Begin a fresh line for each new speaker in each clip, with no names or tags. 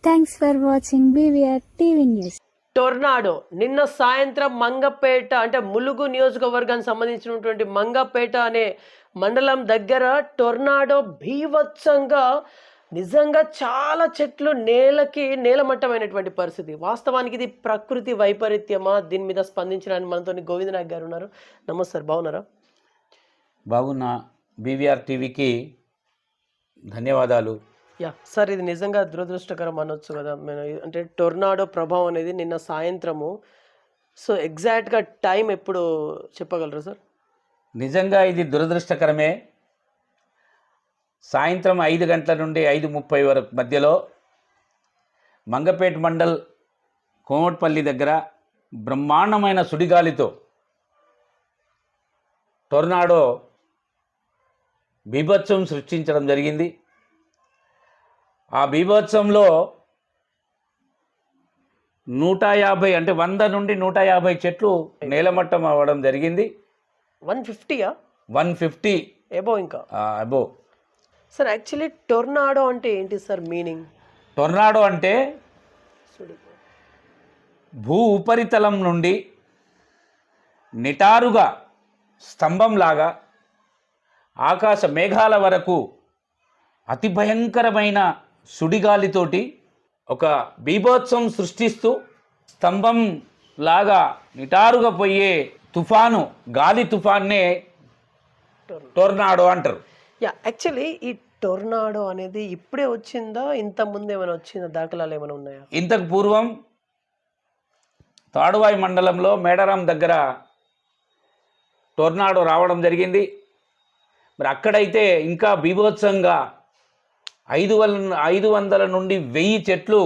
Thanks for watching BVR TV news.
Tornado నిన్న సాయంత్రం మంగపేట అంటే ములుగు నియోజకవర్గానికి సంబంధించినటువంటి మంగపేట అనే మండలం దగ్గర టొర్నాడో భీవత్సంగా నిజంగా చాలా చెట్లు నేలమట్టమైనటువంటి పరిస్థితి. వాస్తవానికి ఇది ప్రకృతి వైపరీత్యమా? దీని మీద స్పందించడానికి మనతో గోవింద్ నాయక్ గారు ఉన్నారు. నమస్తే సార్, బాగున్నారా?
బాగున్నా. BVR టీవీకి ధన్యవాదాలు.
యా సార్, ఇది నిజంగా దురదృష్టకరం అనొచ్చు కదా. అంటే టొర్నాడో ప్రభావం అనేది నిన్న సాయంత్రము. సో ఎగ్జాక్ట్గా టైం ఎప్పుడు చెప్పగలరా సార్?
నిజంగా ఇది దురదృష్టకరమే. సాయంత్రం 5 గంటల నుండి 5:30 వరకు మధ్యలో మంగపేట మండల్ కోమట్పల్లి దగ్గర బ్రహ్మాండమైన సుడిగాలితో టొర్నాడో బీభత్సం సృష్టించడం జరిగింది. ఆ బీభత్సంలో 150 అంటే 100 నుండి 150 చెట్లు నేలమట్టం అవ్వడం జరిగింది.
150
150
ఎబో ఇంకా
అబో.
సార్ యాక్చువల్లీ టొర్నాడో అంటే ఏంటి సార్ మీనింగ్?
టొర్నాడో అంటే భూ ఉపరితలం నుండి నిటారుగా స్తంభంలాగా ఆకాశ మేఘాల వరకు అతి భయంకరమైన సుడిగాలితోటి ఒక బీభత్సం సృష్టిస్తూ స్తంభం లాగా నిటారుగా పోయే తుఫాను, గాలి తుఫాన్నే టొర్నాడో అంటారు.
యా, యాక్చువల్లీ ఈ టొర్నాడో అనేది ఇప్పుడే వచ్చిందా, ఇంత ముందు ఏమైనా వచ్చిందా? దాఖలాలు ఏమైనా ఉన్నాయా?
ఇంతకు పూర్వం తాడువాయి మండలంలో మేడారం దగ్గర టొర్నాడో రావడం జరిగింది. మరి అక్కడైతే ఇంకా బీభత్సంగా 500 నుండి 1000 చెట్లు,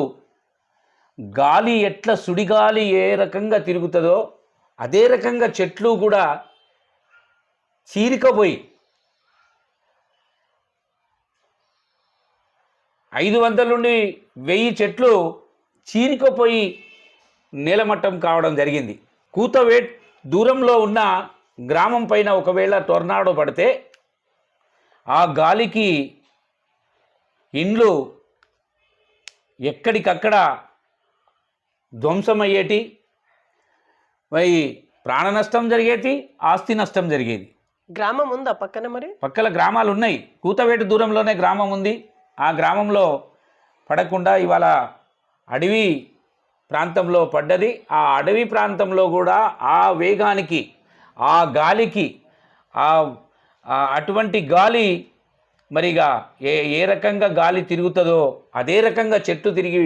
గాలి ఎట్లా సుడిగాలి ఏ రకంగా తిరుగుతుందో అదే రకంగా చెట్లు కూడా చీరికపోయి 500 నుండి 1000 చెట్లు చీరికపోయి నేలమట్టం కావడం జరిగింది. కూతవేట్ దూరంలో ఉన్న గ్రామం పైన ఒకవేళ టొర్నాడో పడితే ఆ గాలికి ఇండ్లు ఎక్కడికక్కడ ధ్వంసమయ్యేటి, మరి ప్రాణ నష్టం జరిగేది, ఆస్తి నష్టం జరిగేది.
గ్రామం ఉందా పక్కన? మరి
పక్కల గ్రామాలు ఉన్నాయి. కూతవేటు దూరంలోనే గ్రామం ఉంది. ఆ గ్రామంలో పడకుండా ఇవాళ అడవి ప్రాంతంలో పడ్డది. ఆ అడవి ప్రాంతంలో కూడా ఆ వేగానికి, ఆ గాలికి, అటువంటి గాలి మరిగా ఏ రకంగా గాలి తిరుగుతుందో అదే రకంగా చెట్టు తిరిగి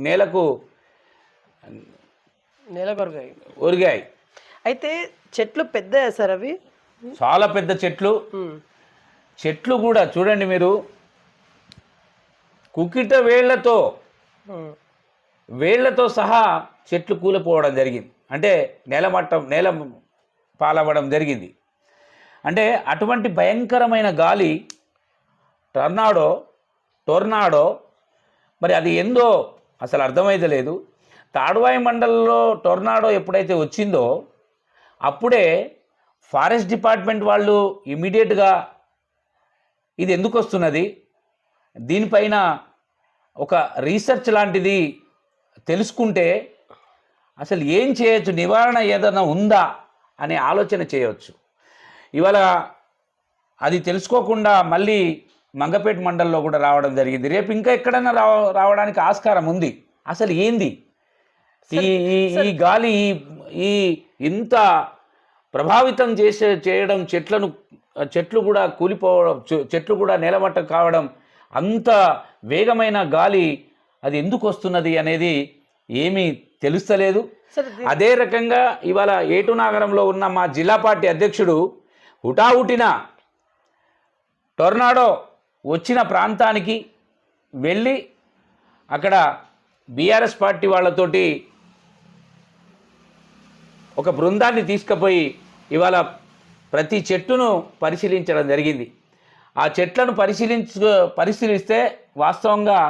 నేలకు ఒరిగాయి.
అయితే చెట్లు పెద్దయా సార్? అవి
చాలా పెద్ద చెట్లు. చెట్లు కూడా చూడండి మీరు, కుకిట వేళ్లతో సహా చెట్లు కూలిపోవడం జరిగింది. అంటే నేల పాలవ్వడం జరిగింది. అంటే అటువంటి భయంకరమైన గాలి టొర్నాడో మరి అది ఏందో అసలు అర్థమైతే లేదు. తాడువాయి మండలంలో టొర్నాడో ఎప్పుడైతే వచ్చిందో అప్పుడే ఫారెస్ట్ డిపార్ట్మెంట్ వాళ్ళు ఇమీడియట్గా ఇది ఎందుకు వస్తున్నది, దీనిపైన ఒక రీసెర్చ్ లాంటిది తెలుసుకుంటే అసలు ఏం చేయొచ్చు, నివారణ ఏదైనా ఉందా అనే ఆలోచన చేయవచ్చు. ఇవాళ అది తెలుసుకోకుండా మళ్ళీ మంగపేట మండలంలో కూడా రావడం జరిగింది. రేపు ఇంకా ఎక్కడైనా రావడానికి ఆస్కారం ఉంది. అసలు ఏంది ఈ గాలి ఇంత ప్రభావితం చేయడం, చెట్లు కూడా కూలిపోవడం, చెట్లు కూడా నేలమట్టం కావడం, అంత వేగమైన గాలి అది ఎందుకు వస్తున్నది అనేది ఏమీ తెలుస్తలేదు. అదే రకంగా ఇవాళ ఏటునాగరంలో ఉన్న మా జిల్లా పార్టీ అధ్యక్షుడు హుటాహుటిన టొర్నాడో వచ్చిన ప్రాంతానికి వెళ్ళి అక్కడ BRS పార్టీ వాళ్ళతోటి ఒక బృందాన్ని తీసుకుపోయి ఇవాళ ప్రతి చెట్టును పరిశీలించడం జరిగింది. ఆ చెట్లను పరిశీలిస్తే వాస్తవంగా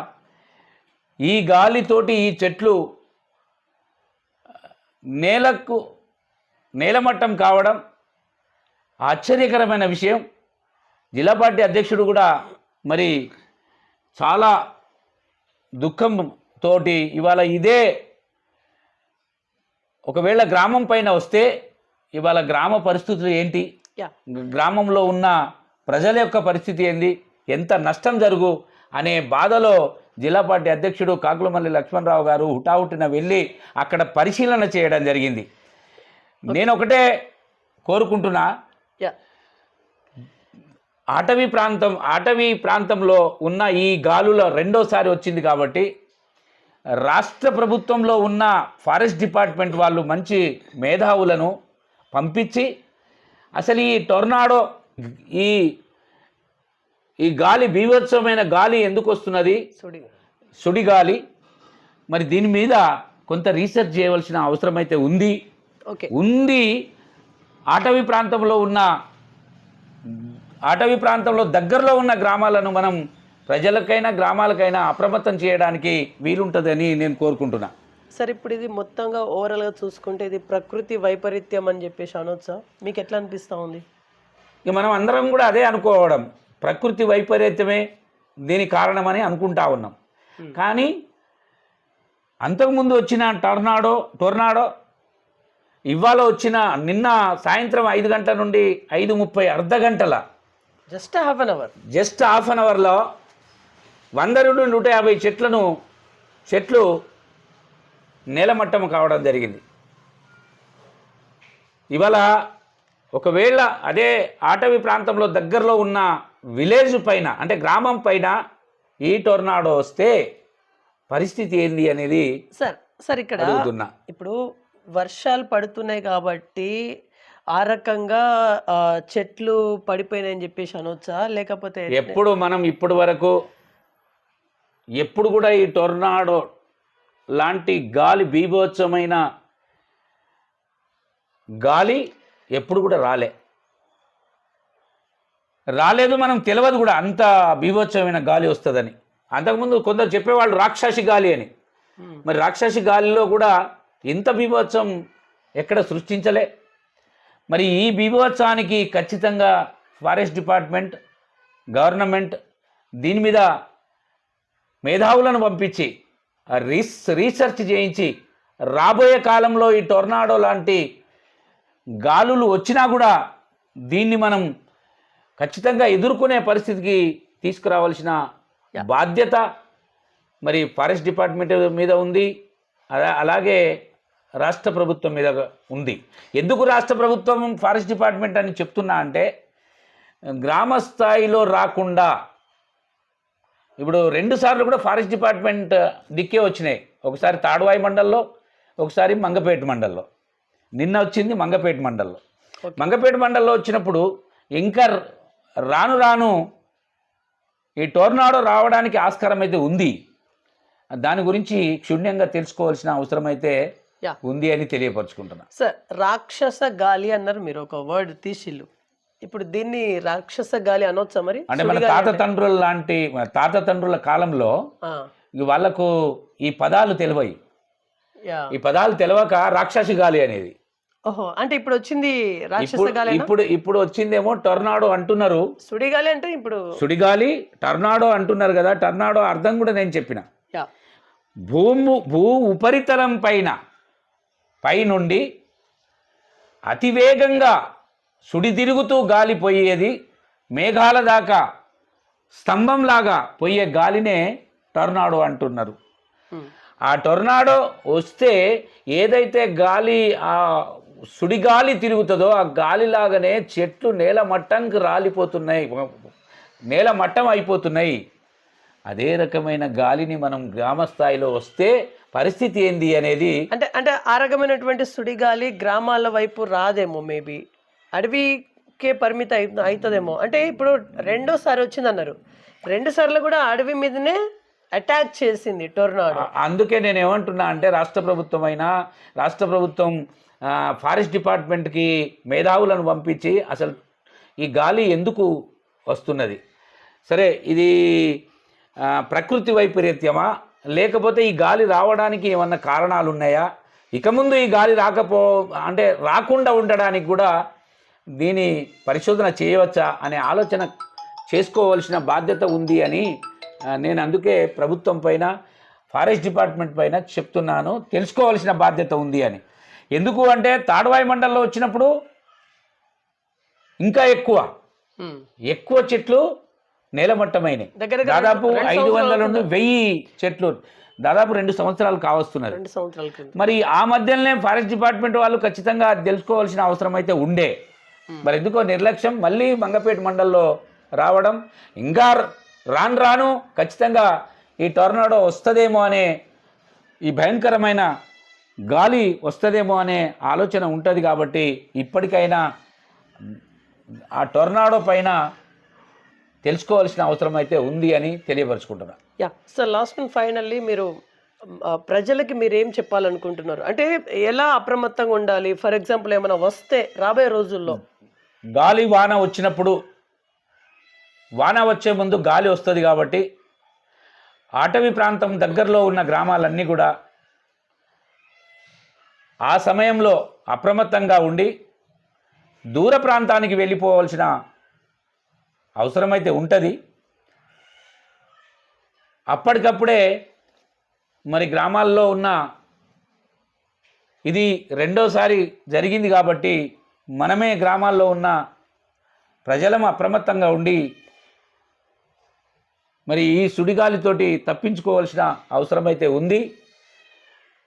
ఈ గాలితోటి ఈ చెట్లు నేలమట్టం కావడం ఆశ్చర్యకరమైన విషయం. జిల్లా పార్టీ అధ్యక్షుడు కూడా మరి చాలా దుఃఖం తోటి ఇవాళ ఇదే ఒకవేళ గ్రామం పైన వస్తే ఇవాళ గ్రామ పరిస్థితులు ఏంటి,
యా
గ్రామంలో ఉన్న ప్రజల యొక్క పరిస్థితి ఏంది, ఎంత నష్టం జరుగు అనే బాధలో జిల్లా పార్టీ అధ్యక్షుడు కాకులమల్లి లక్ష్మణరావు గారు హుటాహుటిన వెళ్ళి అక్కడ పరిశీలన చేయడం జరిగింది. నేను ఒకటే కోరుకుంటున్నా,
యా
అటవీ ప్రాంతంలో ఉన్న ఈ గాలుల రెండోసారి వచ్చింది కాబట్టి రాష్ట్ర ప్రభుత్వంలో ఉన్న ఫారెస్ట్ డిపార్ట్మెంట్ వాళ్ళు మంచి మేధావులను పంపించి అసలు ఈ టొర్నాడో ఈ గాలి బీభత్సమైన గాలి ఎందుకు వస్తున్నది, సుడిగాలి, మరి దీని మీద కొంత రీసెర్చ్ చేయవలసిన అవసరం అయితే ఉంది. అటవీ ప్రాంతంలో దగ్గరలో ఉన్న గ్రామాలను మనం ప్రజలకైనా గ్రామాలకైనా అప్రమత్తం చేయడానికి వీలుంటుందని నేను కోరుకుంటున్నా.
సార్ ఇప్పుడు ఇది మొత్తంగా ఓవరాల్గా చూసుకుంటే ఇది ప్రకృతి వైపరీత్యం అని చెప్పేసి అనొచ్చా, మీకు ఎట్లా అనిపిస్తూ ఉంది?
ఇక మనం అందరం కూడా అదే అనుకోవడం, ప్రకృతి వైపరీత్యమే దీని కారణమని అనుకుంటా ఉన్నాం. కానీ అంతకుముందు వచ్చిన టొర్నాడో ఇవాళ వచ్చిన నిన్న సాయంత్రం 5 గంటల నుండి 5:30 అర్ధ గంటల
జస్ట్ హాఫ్ అన్ అవర్లో
100 నుండి 150 చెట్లు నేలమట్టం కావడం జరిగింది. ఇవాళ ఒకవేళ అదే అటవీ ప్రాంతంలో దగ్గరలో ఉన్న విలేజ్ పైన అంటే గ్రామం పైన ఈ టొర్నాడో వస్తే పరిస్థితి ఏంది అనేది
సార్ ఇక్కడ
అడుగుతున్నా.
ఇప్పుడు వర్షాలు పడుతున్నాయి కాబట్టి ఆ రకంగా చెట్లు పడిపోయినాయని చెప్పేసి అనొచ్చా, లేకపోతే
మనం ఇప్పటి వరకు ఎప్పుడు కూడా ఈ టొర్నాడో లాంటి గాలి బీభత్సమైన గాలి ఎప్పుడు కూడా రాలేదు, మనం తెలియదు కూడా అంత బీభత్సమైన గాలి వస్తుందని. అంతకుముందు కొందరు చెప్పేవాళ్ళు రాక్షసి గాలి అని. మరి రాక్షసి గాలిలో కూడా ఇంత బీభత్సం ఎక్కడ సృష్టించలే. మరి ఈ బీభత్సానికి ఖచ్చితంగా ఫారెస్ట్ డిపార్ట్మెంట్, గవర్నమెంట్ దీని మీద మేధావులను పంపించి రీసెర్చ్ చేయించి రాబోయే కాలంలో ఈ టొర్నాడో లాంటి గాలులు వచ్చినా కూడా దీన్ని మనం ఖచ్చితంగా ఎదుర్కొనే పరిస్థితికి తీసుకురావాల్సిన బాధ్యత మరి ఫారెస్ట్ డిపార్ట్మెంట్ మీద ఉంది, అలాగే రాష్ట్ర ప్రభుత్వం మీద ఉంది. ఎందుకు రాష్ట్ర ప్రభుత్వం ఫారెస్ట్ డిపార్ట్మెంట్ అని చెప్తున్నా అంటే గ్రామ స్థాయిలో రాకుండా ఇప్పుడు 2 సార్లు కూడా ఫారెస్ట్ డిపార్ట్మెంట్ దిక్కే వచ్చినాయి. ఒకసారి తాడువాయి మండల్లో, ఒకసారి మంగపేట మండల్లో. నిన్న వచ్చింది మంగపేట మండల్లో. మంగపేట మండల్లో వచ్చినప్పుడు ఇంకా రాను ఈ టొర్నాడో రావడానికి ఆస్కారం అయితే ఉంది. దాని గురించి క్షుణ్ణంగా తెలుసుకోవాల్సిన అవసరం అయితే ఉంది అని తెలియపరచుకుంటున్నా.
సార్ రాక్షస గాలి అన్నారు మీరు, ఒక వర్డ్ తీసిల్లు. ఇప్పుడు దీన్ని రాక్షస గాలి అనొచ్చా మరి?
అంటే మన తాతతండ్రుల కాలంలో వాళ్ళకు ఈ పదాలు తెలివయి, ఈ పదాలు తెలియక రాక్షసి గాలి అనేది.
ఓహో, అంటే ఇప్పుడు వచ్చింది రాక్షస గాలి.
ఇప్పుడు వచ్చిందేమో టొర్నాడో అంటున్నారు.
సుడిగాలి అంటే ఇప్పుడు
సుడిగాలి టొర్నాడో అంటున్నారు కదా. టొర్నాడో అర్థం కూడా నేను చెప్పిన. భూ ఉపరితలం పైనుండి అతివేగంగా సుడి తిరుగుతూ గాలి పోయేది, మేఘాల దాకా స్తంభంలాగా పోయే గాలినే టొర్నాడో అంటున్నారు. ఆ టొర్నాడో వస్తే ఏదైతే గాలి ఆ సుడిగాలి తిరుగుతుందో ఆ గాలిలాగానే చెట్లు నేలమట్టంకి రాలిపోతున్నాయి, నేలమట్టం అయిపోతున్నాయి. అదే రకమైన గాలిని మనం గ్రామ స్థాయిలో వస్తే పరిస్థితి ఏంది అనేది
అంటే ఆ రకమైనటువంటి సుడిగాలి గ్రామాల వైపు రాదేమో, మేబీ అడవికే పరిమిత అవుతుందేమో. అంటే ఇప్పుడు 2వ సారి వచ్చిందన్నారు, 2 సార్లు కూడా అడవి మీదనే అటాక్ చేసింది టొర్నాడో.
అందుకే నేను ఏమంటున్నా అంటే రాష్ట్ర ప్రభుత్వం ఫారెస్ట్ డిపార్ట్మెంట్కి మేధావులను పంపించి అసలు ఈ గాలి ఎందుకు వస్తున్నది, సరే ఇది ప్రకృతి వైపరీత్యమా లేకపోతే ఈ గాలి రావడానికి ఏమన్నా కారణాలు ఉన్నాయా, ఇక ముందు ఈ గాలి రాకుండా ఉండడానికి కూడా దీని పరిశోధన చేయవచ్చా అనే ఆలోచన చేసుకోవాల్సిన బాధ్యత ఉంది అని నేను అందుకే ప్రభుత్వం పైన ఫారెస్ట్ డిపార్ట్మెంట్ పైన చెప్తున్నాను, తెలుసుకోవాల్సిన బాధ్యత ఉంది అని. ఎందుకు అంటే తాడ్వాయి మండలంలో వచ్చినప్పుడు ఇంకా ఎక్కువ చెట్లు నేలమట్టమైనవి. దాదాపు 500 నుండి 1000 చెట్లు దాదాపు 2 సంవత్సరాలు కావస్తున్నారు. మరి ఆ మధ్యలోనే ఫారెస్ట్ డిపార్ట్మెంట్ వాళ్ళు ఖచ్చితంగా తెలుసుకోవాల్సిన అవసరం అయితే ఉండే. మరి ఎందుకో నిర్లక్ష్యం మళ్ళీ మంగపేట మండలంలో రావడం, ఇంకా రాను ఖచ్చితంగా ఈ టొర్నాడో వస్తుందేమో అనే, ఈ భయంకరమైన గాలి వస్తుందేమో అనే ఆలోచన ఉంటుంది. కాబట్టి ఇప్పటికైనా ఆ టొర్నాడో పైన తెలుసుకోవాల్సిన అవసరం అయితే ఉంది అని తెలియపరుచుకుంటున్నా.
Yeah sir, last and finally మీరు ప్రజలకి మీరు ఏం చెప్పాలనుకుంటున్నారు? అంటే ఎలా అప్రమత్తంగా ఉండాలి? ఫర్ ఎగ్జాంపుల్ ఏమైనా వస్తే రాబోయే రోజుల్లో
గాలి వాన వచ్చినప్పుడు, వాన వచ్చే ముందు గాలి వస్తుంది కాబట్టి అటవీ ప్రాంతం దగ్గరలో ఉన్న గ్రామాలన్నీ కూడా ఆ సమయంలో అప్రమత్తంగా ఉండి దూర ప్రాంతానికి వెళ్ళిపోవాల్సిన అవసరమైతే ఉంటుంది. అప్పటికప్పుడే మరి గ్రామాల్లో ఉన్న, ఇది రెండోసారి జరిగింది కాబట్టి మనమే గ్రామాల్లో ఉన్న ప్రజలం అప్రమత్తంగా ఉండి మరి ఈ సుడిగాలితోటి తప్పించుకోవాల్సిన అవసరమైతే ఉంది.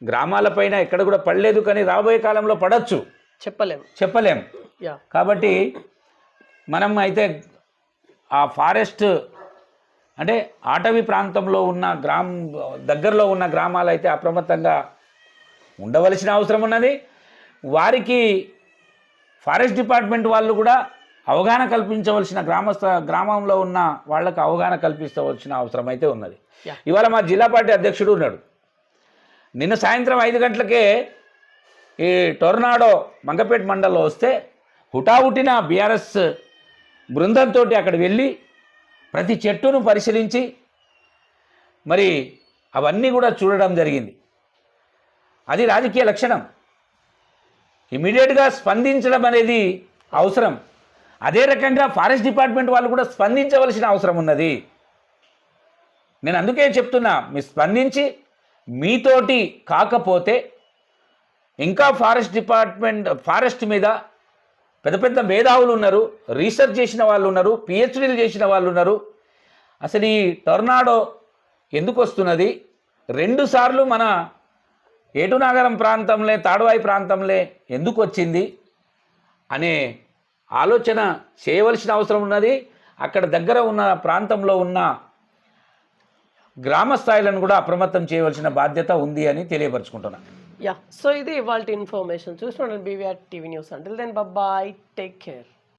గ్రామాలపైన ఎక్కడ కూడా పడలేదు, కానీ రాబోయే కాలంలో పడవచ్చు, చెప్పలేం. కాబట్టి మనం అయితే ఆ ఫారెస్ట్ అంటే అటవీ ప్రాంతంలో ఉన్న దగ్గరలో ఉన్న గ్రామాలు అయితే అప్రమత్తంగా ఉండవలసిన అవసరం ఉన్నది. వారికి ఫారెస్ట్ డిపార్ట్మెంట్ వాళ్ళు కూడా అవగాహన కల్పించవలసిన, గ్రామంలో ఉన్న వాళ్ళకు అవగాహన కల్పించవలసిన అవసరం అయితే ఉన్నది. ఇవాళ మా జిల్లా పార్టీ అధ్యక్షుడు ఉన్నాడు. నిన్న సాయంత్రం 5 గంటలకే ఈ టొర్నాడో మంగపేట మండలంలో వస్తే హుటాహుటిన బీఆర్ఎస్ బృందంతో అక్కడ వెళ్ళి ప్రతి చెట్టును పరిశీలించి మరి అవన్నీ కూడా చూడడం జరిగింది. అది రాజకీయ లక్షణం. ఇమీడియట్గా స్పందించడం అనేది అవసరం. అదే రకంగా ఫారెస్ట్ డిపార్ట్మెంట్ వాళ్ళు కూడా స్పందించవలసిన అవసరం ఉన్నది. నేను అందుకే చెప్తున్నా, మీరు స్పందించి మీతోటి కాకపోతే ఇంకా ఫారెస్ట్ మీద పెద్ద పెద్ద మేధావులు ఉన్నారు, రీసెర్చ్ చేసిన వాళ్ళు ఉన్నారు, పిహెచ్డీలు చేసిన వాళ్ళు ఉన్నారు. అసలు ఈ టొర్నాడో ఎందుకు వస్తున్నది, 2 సార్లు మన ఏటునాగరం ప్రాంతంలో, తాడ్వాయి ప్రాంతంలో ఎందుకు వచ్చింది అనే ఆలోచన చేయవలసిన అవసరం ఉన్నది. అక్కడ దగ్గర ఉన్న ప్రాంతంలో ఉన్న గ్రామ స్థాయిలను కూడా అప్రమత్తం చేయవలసిన బాధ్యత ఉంది అని తెలియపరుచుకుంటున్నాను.
యా, సో ఇది ఇవాల్టి ఇన్ఫర్మేషన్. చూస్తున్నాను BVR TV news. Until then bye, take care.